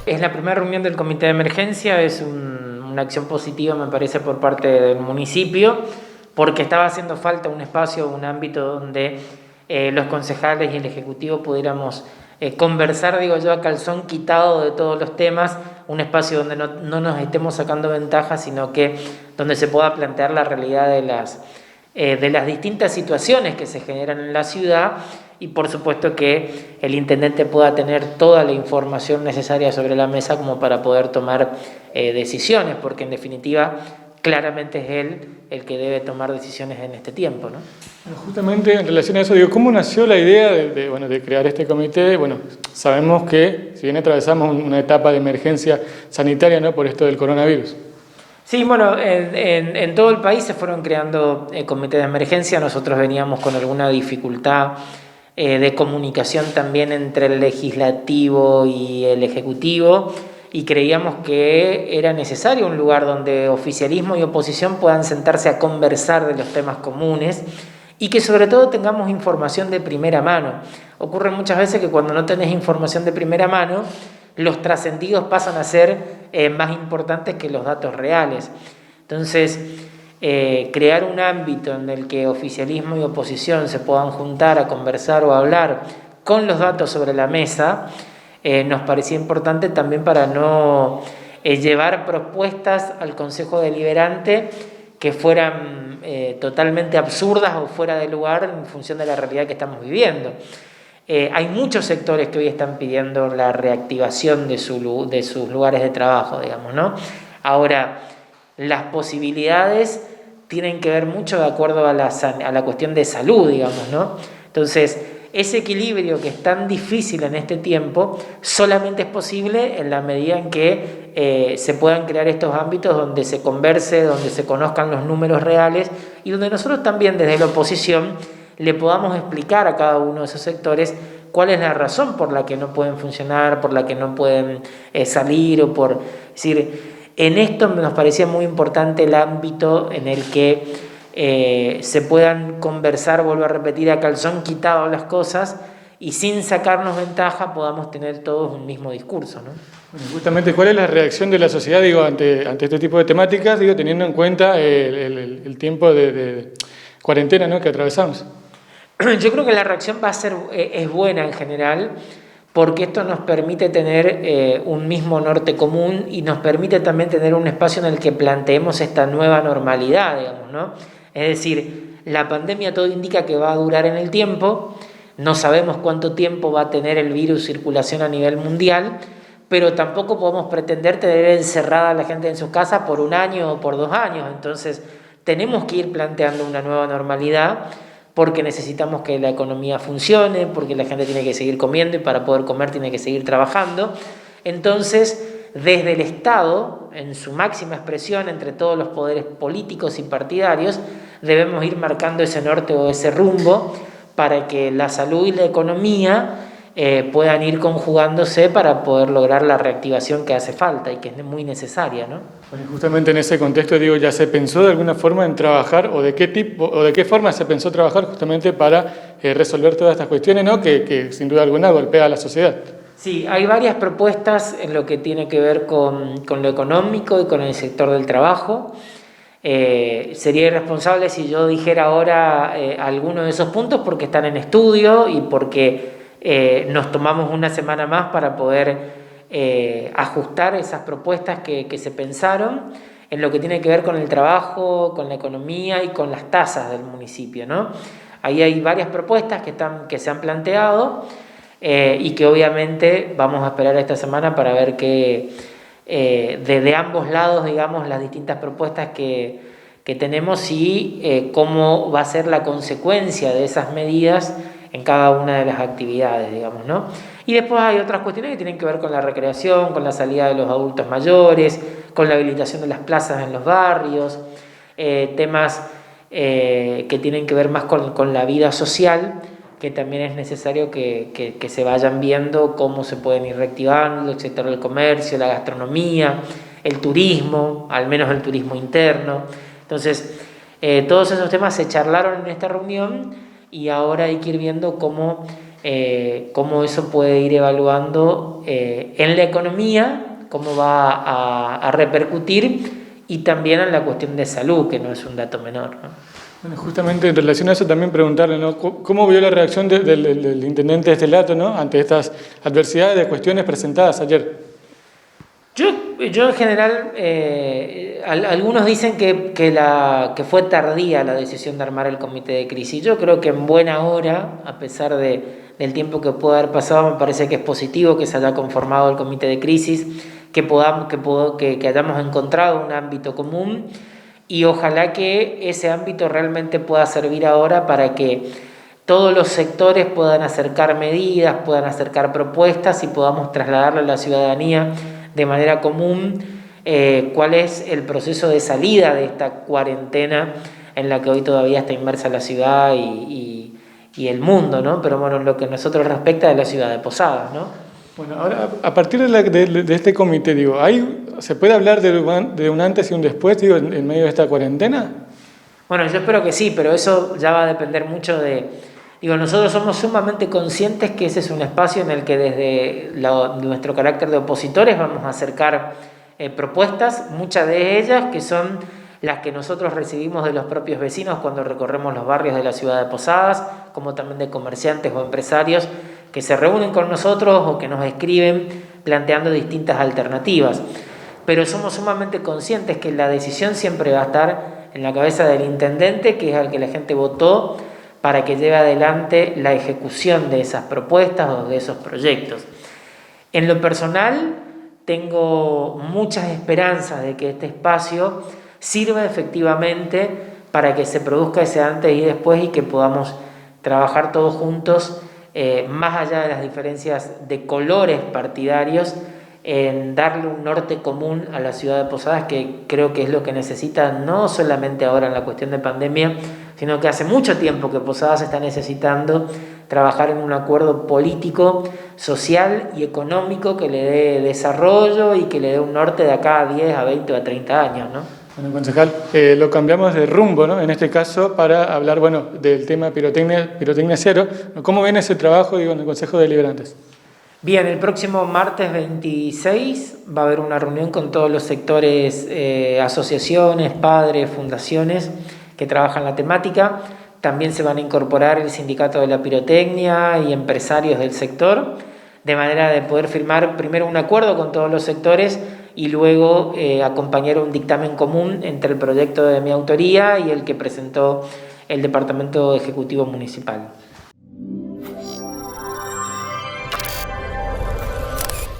Es la primera reunión del comité de emergencia, es una acción positiva, me parece, por parte del municipio, porque estaba haciendo falta un espacio, un ámbito donde los concejales y el ejecutivo pudiéramos conversar, digo yo, a calzón quitado de todos los temas, un espacio donde no nos estemos sacando ventaja, sino que donde se pueda plantear la realidad de las distintas situaciones que se generan en la ciudad, y por supuesto que el intendente pueda tener toda la información necesaria sobre la mesa como para poder tomar decisiones, porque en definitiva claramente es él el que debe tomar decisiones en este tiempo, ¿no? Justamente en relación a eso, digo, ¿cómo nació la idea de crear este comité? Bueno, sabemos que si bien atravesamos una etapa de emergencia sanitaria, ¿no?, por esto del coronavirus. Sí, bueno, en todo el país se fueron creando comités de emergencia. Nosotros veníamos con alguna dificultad de comunicación también entre el legislativo y el ejecutivo, y creíamos que era necesario un lugar donde oficialismo y oposición puedan sentarse a conversar de los temas comunes y que sobre todo tengamos información de primera mano. Ocurre muchas veces que cuando no tenés información de primera mano, los trascendidos pasan a ser más importantes que los datos reales. Entonces, crear un ámbito en el que oficialismo y oposición se puedan juntar a conversar o a hablar con los datos sobre la mesa, nos parecía importante también para no llevar propuestas al Consejo Deliberante que fueran totalmente absurdas o fuera de lugar en función de la realidad que estamos viviendo. Hay muchos sectores que hoy están pidiendo la reactivación de sus lugares de trabajo, digamos, ¿no? Ahora, las posibilidades tienen que ver mucho de acuerdo a la cuestión de salud, digamos, ¿no? Entonces, ese equilibrio que es tan difícil en este tiempo solamente es posible en la medida en que se puedan crear estos ámbitos donde se converse, donde se conozcan los números reales y donde nosotros también desde la oposición le podamos explicar a cada uno de esos sectores cuál es la razón por la que no pueden funcionar, por la que no pueden salir, o por decir, en esto nos parecía muy importante el ámbito en el que se puedan conversar, vuelvo a repetir, a calzón quitado las cosas y sin sacarnos ventaja podamos tener todos un mismo discurso, ¿no? Bueno, justamente, ¿cuál es la reacción de la sociedad, digo, ante este tipo de temáticas, digo, teniendo en cuenta el tiempo de cuarentena, ¿no?, que atravesamos? Yo creo que la reacción es buena en general, porque esto nos permite tener un mismo norte común y nos permite también tener un espacio en el que planteemos esta nueva normalidad, digamos, ¿no? Es decir, la pandemia todo indica que va a durar en el tiempo, no sabemos cuánto tiempo va a tener el virus circulación a nivel mundial, pero tampoco podemos pretender tener encerrada a la gente en su casa por 1 año o por 2 años. Entonces, tenemos que ir planteando una nueva normalidad, porque necesitamos que la economía funcione, porque la gente tiene que seguir comiendo y para poder comer tiene que seguir trabajando. Entonces, desde el Estado, en su máxima expresión, entre todos los poderes políticos y partidarios, debemos ir marcando ese norte o ese rumbo para que la salud y la economía puedan ir conjugándose para poder lograr la reactivación que hace falta y que es muy necesaria, ¿no? Bueno, justamente en ese contexto, digo, ¿ya se pensó de alguna forma en trabajar o de qué tipo o de qué forma se pensó trabajar justamente para resolver todas estas cuestiones, ¿no?, que sin duda alguna golpea a la sociedad? Sí, hay varias propuestas en lo que tiene que ver con lo económico y con el sector del trabajo. Sería irresponsable si yo dijera ahora alguno de esos puntos, porque están en estudio y porque nos tomamos una semana más para poder ajustar esas propuestas que se pensaron en lo que tiene que ver con el trabajo, con la economía y con las tasas del municipio, ¿no? Ahí hay varias propuestas que se han planteado y que obviamente vamos a esperar esta semana para ver que desde ambos lados, digamos, las distintas propuestas que tenemos y cómo va a ser la consecuencia de esas medidas en cada una de las actividades, digamos, ¿no? Y después hay otras cuestiones que tienen que ver con la recreación, con la salida de los adultos mayores, con la habilitación de las plazas en los barrios, temas que tienen que ver más con la vida social, que también es necesario que se vayan viendo cómo se pueden ir reactivando el sector del comercio, la gastronomía, el turismo, al menos el turismo interno. Entonces, todos esos temas se charlaron en esta reunión y ahora hay que ir viendo cómo cómo eso puede ir evaluando en la economía, cómo va a repercutir, y también en la cuestión de salud, que no es un dato menor, ¿no? Bueno, justamente en relación a eso también preguntarle, ¿no? ¿Cómo vio la reacción del intendente Estelato, ¿no? Ante estas adversidades de cuestiones presentadas ayer? Yo en general, algunos dicen que fue tardía la decisión de armar el comité de crisis. Yo creo que en buena hora, a pesar del tiempo que puede haber pasado, me parece que es positivo que se haya conformado el comité de crisis, que hayamos encontrado un ámbito común, y ojalá que ese ámbito realmente pueda servir ahora para que todos los sectores puedan acercar medidas, puedan acercar propuestas y podamos trasladarle a la ciudadanía de manera común cuál es el proceso de salida de esta cuarentena en la que hoy todavía está inmersa la ciudad y el mundo, ¿no? Pero bueno, en lo que a nosotros respecta de la ciudad de Posadas, ¿no? Bueno, ahora, a partir de este comité, digo, ¿se puede hablar de un antes y un después, digo, en medio de esta cuarentena? Bueno, yo espero que sí, pero eso ya va a depender mucho de... Digo, nosotros somos sumamente conscientes que ese es un espacio en el que desde nuestro carácter de opositores vamos a acercar propuestas, muchas de ellas que son las que nosotros recibimos de los propios vecinos cuando recorremos los barrios de la ciudad de Posadas, como también de comerciantes o empresarios que se reúnen con nosotros o que nos escriben planteando distintas alternativas. Pero somos sumamente conscientes que la decisión siempre va a estar en la cabeza del intendente, que es al que la gente votó para que lleve adelante la ejecución de esas propuestas o de esos proyectos. En lo personal, tengo muchas esperanzas de que este espacio sirva efectivamente para que se produzca ese antes y después y que podamos trabajar todos juntos, más allá de las diferencias de colores partidarios, en darle un norte común a la ciudad de Posadas, que creo que es lo que necesita, no solamente ahora en la cuestión de pandemia, sino que hace mucho tiempo que Posadas está necesitando trabajar en un acuerdo político, social y económico que le dé desarrollo y que le dé un norte de acá a 10, a 20 o a 30 años, ¿no? Bueno, concejal, lo cambiamos de rumbo, ¿no? En este caso, para hablar, bueno, del tema pirotecnia cero. ¿Cómo viene ese trabajo, digo, en el Consejo de Deliberantes? Bien, el próximo martes 26 va a haber una reunión con todos los sectores, asociaciones, padres, fundaciones que trabajan la temática. También se van a incorporar el sindicato de la pirotecnia y empresarios del sector, de manera de poder firmar primero un acuerdo con todos los sectores y luego acompañar un dictamen común entre el proyecto de mi autoría y el que presentó el Departamento Ejecutivo Municipal.